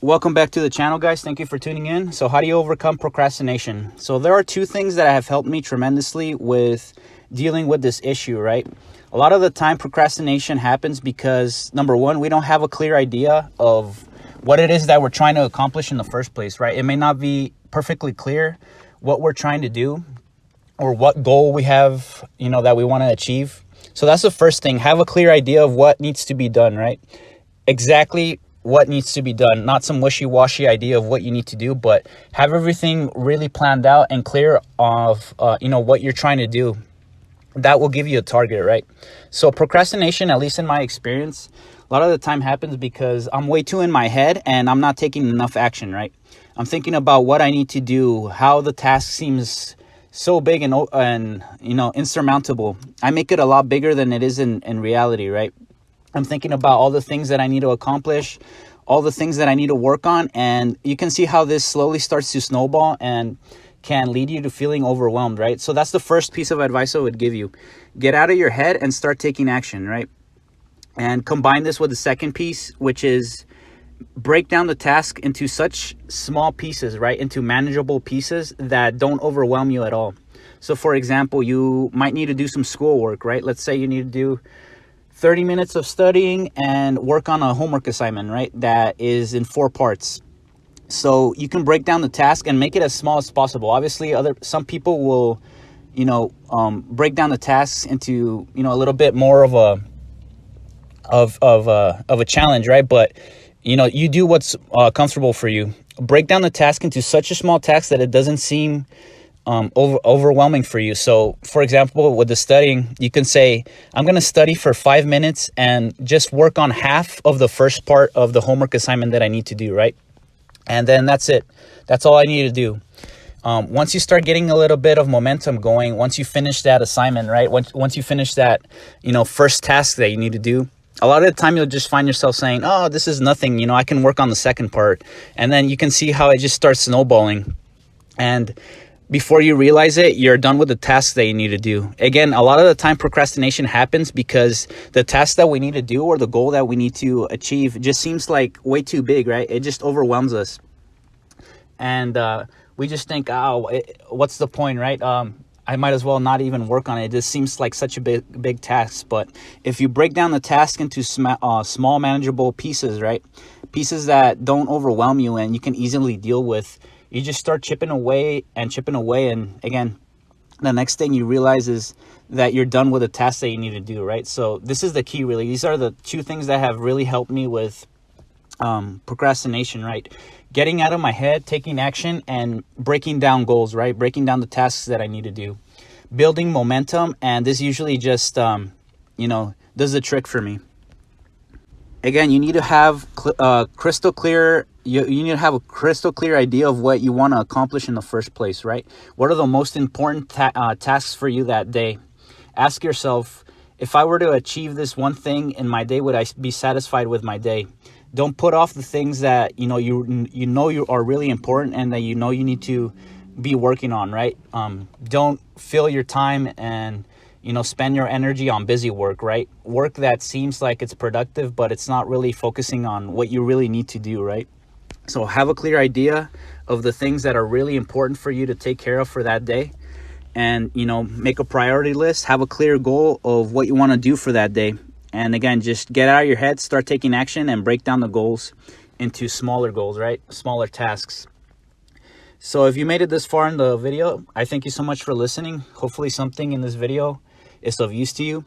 Welcome back to the channel, guys. Thank you for tuning in. So how do you overcome procrastination? So there are two things that have helped me tremendously with dealing with this issue, right? A lot of the time procrastination happens because, number one, we don't have a clear idea of what it is that we're trying to accomplish in the first place, right? It may not be perfectly clear what we're trying to do or what goal we have, that we want to achieve. So that's the first thing. Have a clear idea of what needs to be done, right? Exactly what needs to be done, not some wishy-washy idea of what you need to do, but have everything really planned out and clear of what you're trying to do. That will give you a target, right? So procrastination, at least in my experience, a lot of the time happens because I'm way too in my head and I'm not taking enough action, right? I'm thinking about what I need to do, how the task seems so big and insurmountable. I make it a lot bigger than it is in reality, right? I'm thinking about all the things that I need to accomplish, all the things that I need to work on. And you can see how this slowly starts to snowball and can lead you to feeling overwhelmed, right? So that's the first piece of advice I would give you. Get out of your head and start taking action, right? And combine this with the second piece, which is break down the task into such small pieces, right? Into manageable pieces that don't overwhelm you at all. So for example, you might need to do some schoolwork, right? Let's say you need to do 30 minutes of studying and work on a homework assignment, right? That is in 4 parts. So you can break down the task and make it as small as possible. Obviously, some people will, break down the tasks into, a little bit more of a challenge, right? But you do what's comfortable for you. Break down the task into such a small task that it doesn't seem overwhelming for you. So for example, with the studying, you can say, I'm going to study for 5 minutes and just work on half of the first part of the homework assignment that I need to do, right? And then that's it. That's all I need to do. Once you start getting a little bit of momentum going, once you finish that assignment, right? Once you finish that, first task that you need to do, a lot of the time you'll just find yourself saying, oh, this is nothing. I can work on the second part. And then you can see how it just starts snowballing. And before you realize it, you're done with the tasks that you need to do. Again, a lot of the time procrastination happens because the task that we need to do or the goal that we need to achieve just seems like way too big, right? It just overwhelms us. And we just think, what's the point, right? I might as well not even work on it. It just seems like such a big task. But if you break down the task into small manageable pieces, right? Pieces that don't overwhelm you and you can easily deal with, you just start chipping away. And again, the next thing you realize is that you're done with the task that you need to do, right? So this is the key, really. These are the two things that have really helped me with procrastination, right? Getting out of my head, taking action, and breaking down goals, right? Breaking down the tasks that I need to do. Building momentum, and this usually just, does the trick for me. Again, you need to have crystal clear. You need to have a crystal clear idea of what you want to accomplish in the first place, right? What are the most important tasks for you that day? Ask yourself, if I were to achieve this one thing in my day, would I be satisfied with my day? Don't put off the things that you are really important and that you need to be working on, right? Don't fill your time and spend your energy on busy work, right? Work that seems like it's productive, but it's not really focusing on what you really need to do, right? So have a clear idea of the things that are really important for you to take care of for that day. And, make a priority list, have a clear goal of what you want to do for that day. And again, just get out of your head, start taking action and break down the goals into smaller goals, right? Smaller tasks. So if you made it this far in the video, I thank you so much for listening. Hopefully something in this video is of use to you.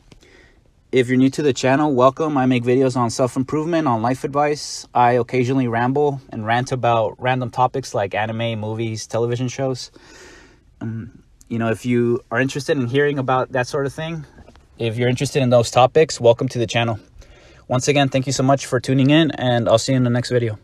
If you're new to the channel, welcome. I make videos on self-improvement, on life advice. I occasionally ramble and rant about random topics like anime, movies, television shows. If you are interested in hearing about that sort of thing, if you're interested in those topics, welcome to the channel. Once again, thank you so much for tuning in, and I'll see you in the next video.